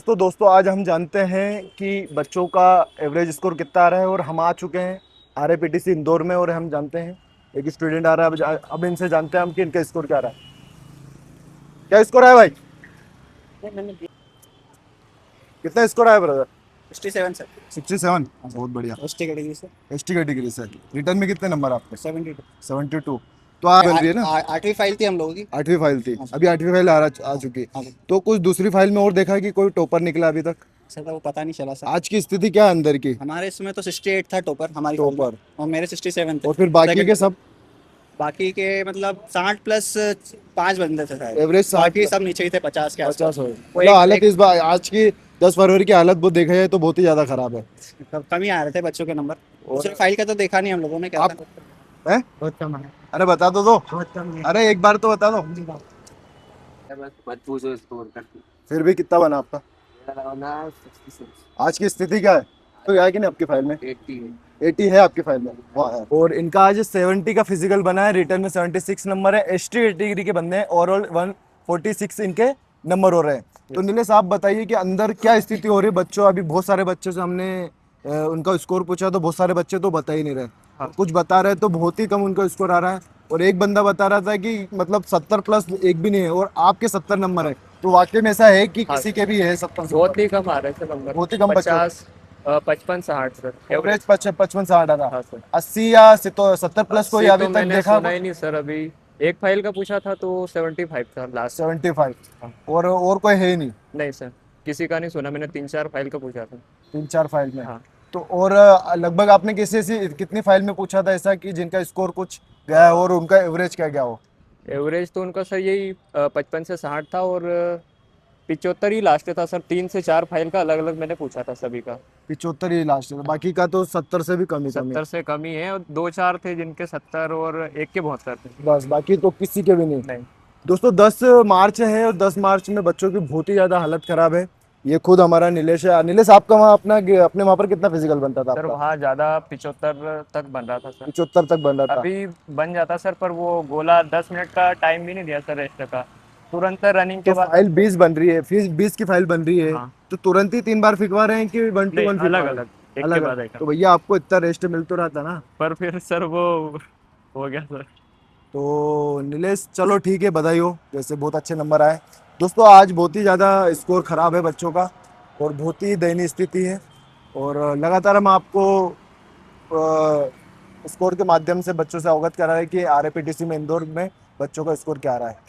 दोस्तों आज हम जानते हैं कि बच्चों का एवरेज स्कोर कितना आ रहा है और हम आ चुके हैं आरएपीटीसी इंदौर में और हम जानते हैं एक स्टूडेंट आ रहा है। अब इनसे जानते हैं हम कि इनका स्कोर क्या आ रहा है। क्या स्कोर है भाई? कितना स्कोर आया ब्रदर? 67 सर। 67। बहुत बढ़िया। एसटी कैटेगरी से एसटी कैटेगरी से। रिटर्न में कितने नंबर आपके? 72। 72। तो आप चल रही है ना? आठवीं फाइल थी हम लोगों की। 8वीं फाइल थी, हाँ सर। अभी 8वीं फाइल आ चुकी। हाँ सर। तो कुछ दूसरी फाइल में और देखा कि कोई टॉपर निकला अभी तक? सर तो वो पता नहीं चला सर। आज की स्थिति क्या है अंदर की? हमारे इसमें तो 68 था टॉपर हमारी फाइल में। टॉपर। और मेरे 67 थे। और फिर बाकी सेकंड के सब बाकी के मतलब 60 प्लस 5 बंदे थे शायद। एवरेज 60। बाकी सब नीचे ही थे 50 के 50 आसपास। हो वो मतलब हालत इस बार आज की 10 फरवरी की हालत बहुत देखा जाए तो बहुत ही ज्यादा खराब है। कम ही आ रहे थे बच्चों के नंबर। और दूसरे फाइल का तो देखा नहीं हम लोगों ने क्या आप था। हैं? बहुत कम है। अरे बता दो। बहुत कम है। अरे एक बार तो बता दो। बस मत पूछो स्कोर कर। फिर भी कितना बना आपका? मेरा ना 66। आज की स्थिति क्या है? तो है कि नहीं आपकी फाइल में? 80 है। 80 है आपकी फाइल में। वाह यार। और इनका आज 70 का फिजिकल बना है, रिटर्न में 76 नंबर है। एसटी कैटेगरी के बंदे हैं, ओवरऑल 146 इनके नंबर हो रहे हैं। तो नीलेश आप बताइए कि अंदर क्या स्थिति हो रही है बच्चों? अभी बहुत सारे बच्चों से हमने उनका स्कोर पूछा तो बहुत सारे बच्चे तो बता ही नहीं रहे। हाँ। कुछ बता रहे तो बहुत ही कम उनका स्कोर आ रहा है। और एक बंदा बता रहा था कि मतलब 70 प्लस एक भी नहीं है और आपके 70 नंबर है। तो वाकई में ऐसा है कि हाँ किसी के भी है 70? बहुत ही कम आ रहे थे नंबर। बहुत ही कम बच्चों। 50 55 60 सर एवरेज एवरेज। 55 60 आता। हाँ सर। 80 या 70 प्लस कोई 80 अभी तो तक मैंने देखा? सुना ही नहीं सर। अभी एक फाइल का पूछा था तो 75 था लास्ट। 75। हाँ। और कोई है ही नहीं? नहीं सर, किसी का नहीं सुना। मैंने 3-4 फाइल का पूछा था। 3-4 फाइल में। हाँ। तो और लगभग आपने किसी से कितनी फाइल में पूछा था ऐसा कि जिनका स्कोर कुछ गया है और उनका एवरेज क्या गया हो? एवरेज तो उनका सर यही 55 से 60 था और 75 ही लास्ट था सर। 3 से 4 फाइल का अलग अलग मैंने पूछा था सभी का। 75 ही लास्ट है, बाकी का तो 70 से भी कम ही कम है। 70 से कम ही है और 2-4 थे जिनके 70 और एक के 72 थे। बस बाकी तो किसी के भी नहीं। नहीं दोस्तों 10 मार्च है और 10 मार्च में बच्चों की बहुत ही ज़्यादा हालत खराब है। ये खुद हमारा नीलेश है। नीलेश आपका वहाँ अपने वहाँ पर कितना फिजिकल बनता था सर, आपका? वहाँ ज़्यादा 75 तक बन रहा था सर। 75 तक बन रहा था। अभी बन जाता सर, पर वो गोला 10 मिनट का टाइम भी नहीं दिया सर रेस्ट का। तुरंत रनिंग तो के बाद। फाइल 20 बन रही है, फिर 20 की फाइल बन रही है। हाँ। तो तुरंत ही 3 बार फिकवा रहे हैं कि 1 to 1 नहीं, अलग फिकवा रहे हैं? अलग, एक के अलग अलग। बाद एक। तो भैया आपको इतना रेस्ट मिल तो रहा था ना। पर फिर सर वो हो गया सर। तो नीलेश चलो ठीक है, बधाई हो, जैसे बहुत अच्छे नंबर आए। दोस्तों आज बहुत ही ज़्यादा स्कोर खराब है बच्चों का और बहुत ही दयनीय स्थिति है। और लगातार हम आपको स्कोर के माध्यम से बच्चों से अवगत करा रहे हैं कि आरएपीटीसी में इंदौर में बच्चों का स्कोर क्या आ रहा है।